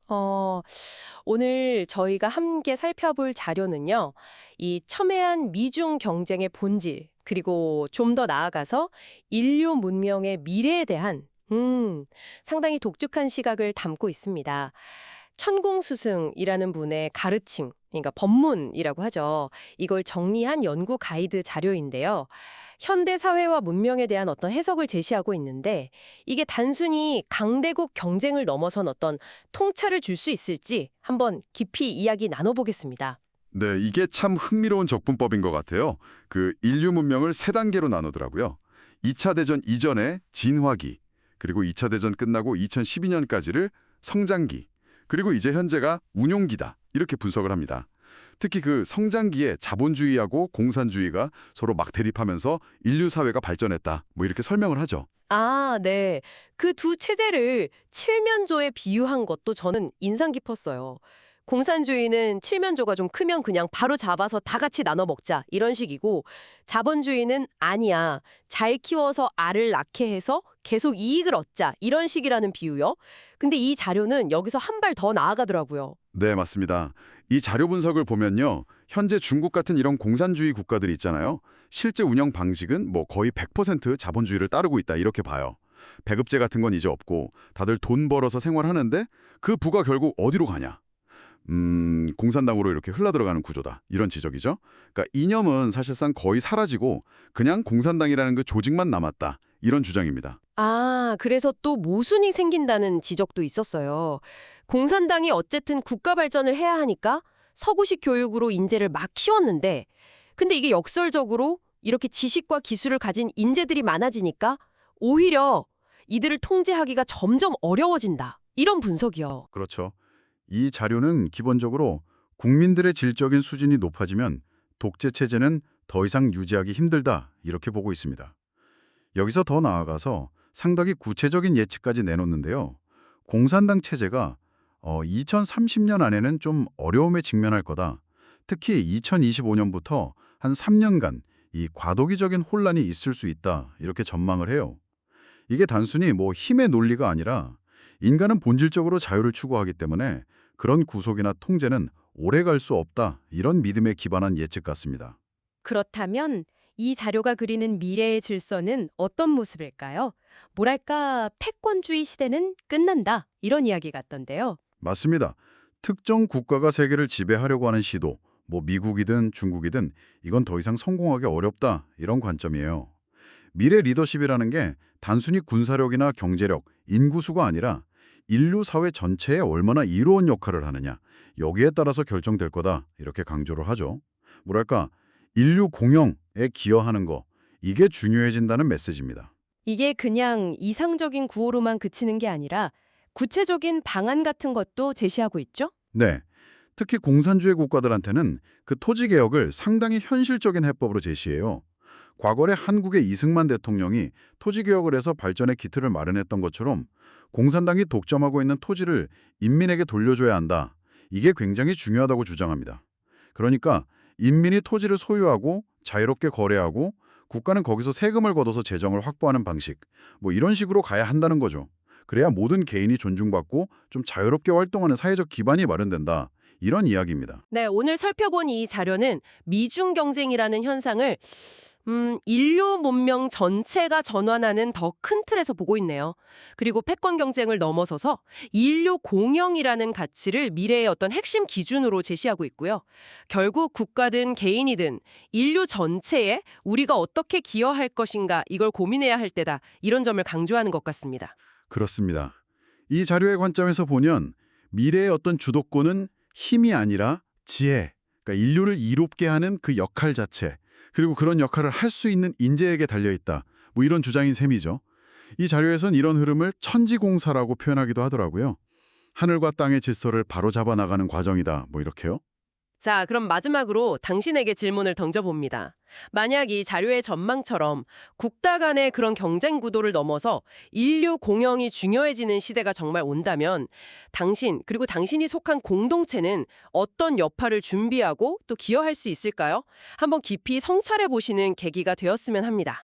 어, 오늘 저희가 함께 살펴볼 자료는요, 이 첨예한 미중 경쟁의 본질, 그리고 좀 더 나아가서 인류 문명의 미래에 대한, 상당히 독특한 시각을 담고 있습니다. 천공스승이라는 분의 가르침, 그러니까 법문이라고 하죠. 이걸 정리한 연구 가이드 자료인데요. 현대 사회와 문명에 대한 어떤 해석을 제시하고 있는데 이게 단순히 강대국 경쟁을 넘어선 어떤 통찰을 줄 수 있을지 한번 깊이 이야기 나눠보겠습니다. 네, 이게 참 흥미로운 접근법인 것 같아요. 그 인류 문명을 세 단계로 나누더라고요. 2차 대전 이전의 진화기, 그리고 2차 대전 끝나고 2012년까지를 성장기, 그리고 이제 현재가 운용기다. 이렇게 분석을 합니다. 특히 그 성장기에 자본주의하고 공산주의가 서로 막 대립하면서 인류 사회가 발전했다. 뭐 이렇게 설명을 하죠. 아, 네. 그 두 체제를 칠면조에 비유한 것도 저는 인상 깊었어요. 공산주의는 칠면조가 좀 크면 그냥 바로 잡아서 다 같이 나눠 먹자 이런 식이고 자본주의는 아니야. 잘 키워서 알을 낳게 해서 계속 이익을 얻자 이런 식이라는 비유요. 근데 이 자료는 여기서 한 발 더 나아가더라고요. 네, 맞습니다. 이 자료 분석을 보면요. 현재 중국 같은 이런 공산주의 국가들이 있잖아요. 실제 운영 방식은 뭐 거의 100% 자본주의를 따르고 있다 이렇게 봐요. 배급제 같은 건 이제 없고 다들 돈 벌어서 생활하는데 그 부가 결국 어디로 가냐? 공산당으로 이렇게 흘러들어가는 구조다. 이런 지적이죠. 그러니까 이념은 사실상 거의 사라지고 그냥 공산당이라는 그 조직만 남았다. 이런 주장입니다. 아, 그래서 또 모순이 생긴다는 지적도 있었어요. 공산당이 어쨌든 국가 발전을 해야 하니까 서구식 교육으로 인재를 막 키웠는데, 근데 이게 역설적으로 이렇게 지식과 기술을 가진 인재들이 많아지니까 오히려 이들을 통제하기가 점점 어려워진다. 이런 분석이요. 그렇죠. 이 자료는 기본적으로 국민들의 질적인 수준이 높아지면 독재 체제는 더 이상 유지하기 힘들다 이렇게 보고 있습니다. 여기서 더 나아가서 상당히 구체적인 예측까지 내놓는데요. 공산당 체제가 2030년 안에는 좀 어려움에 직면할 거다. 특히 2025년부터 한 3년간 이 과도기적인 혼란이 있을 수 있다. 이렇게 전망을 해요. 이게 단순히 뭐 힘의 논리가 아니라 인간은 본질적으로 자유를 추구하기 때문에 그런 구속이나 통제는 오래 갈 수 없다. 이런 믿음에 기반한 예측 같습니다. 그렇다면 이 자료가 그리는 미래의 질서는 어떤 모습일까요? 뭐랄까, 패권주의 시대는 끝난다. 이런 이야기 같던데요. 맞습니다. 특정 국가가 세계를 지배하려고 하는 시도, 뭐 미국이든 중국이든 이건 더 이상 성공하기 어렵다. 이런 관점이에요. 미래 리더십이라는 게 단순히 군사력이나 경제력, 인구수가 아니라 인류 사회 전체에 얼마나 이로운 역할을 하느냐, 여기에 따라서 결정될 거다. 이렇게 강조를 하죠. 뭐랄까, 인류 공영에 기여하는 거, 이게 중요해진다는 메시지입니다. 이게 그냥 이상적인 구호로만 그치는 게 아니라 구체적인 방안 같은 것도 제시하고 있죠? 네. 특히 공산주의 국가들한테는 그 토지 개혁을 상당히 현실적인 해법으로 제시해요. 과거에 한국의 이승만 대통령이 토지 개혁을 해서 발전의 기틀을 마련했던 것처럼 공산당이 독점하고 있는 토지를 인민에게 돌려줘야 한다. 이게 굉장히 중요하다고 주장합니다. 그러니까 인민이 토지를 소유하고 자유롭게 거래하고 국가는 거기서 세금을 걷어서 재정을 확보하는 방식, 뭐 이런 식으로 가야 한다는 거죠. 그래야 모든 개인이 존중받고 좀 자유롭게 활동하는 사회적 기반이 마련된다. 이런 이야기입니다. 네, 오늘 살펴본 이 자료는 미중 경쟁이라는 현상을 인류 문명 전체가 전환하는 더 큰 틀에서 보고 있네요. 그리고 패권 경쟁을 넘어서서 인류 공영이라는 가치를 미래의 어떤 핵심 기준으로 제시하고 있고요. 결국 국가든 개인이든 인류 전체에 우리가 어떻게 기여할 것인가 이걸 고민해야 할 때다. 이런 점을 강조하는 것 같습니다. 그렇습니다. 이 자료의 관점에서 보면 미래의 어떤 주도권은 힘이 아니라 지혜, 그러니까 인류를 이롭게 하는 그 역할 자체, 그리고 그런 역할을 할 수 있는 인재에게 달려있다. 뭐 이런 주장인 셈이죠. 이 자료에선 이런 흐름을 천지공사라고 표현하기도 하더라고요. 하늘과 땅의 질서를 바로잡아 나가는 과정이다. 뭐 이렇게요. 자, 그럼 마지막으로 당신에게 질문을 던져봅니다. 만약 이 자료의 전망처럼 국가 간의 그런 경쟁 구도를 넘어서 인류 공영이 중요해지는 시대가 정말 온다면 당신, 그리고 당신이 속한 공동체는 어떤 여파를 준비하고 또 기여할 수 있을까요? 한번 깊이 성찰해 보시는 계기가 되었으면 합니다.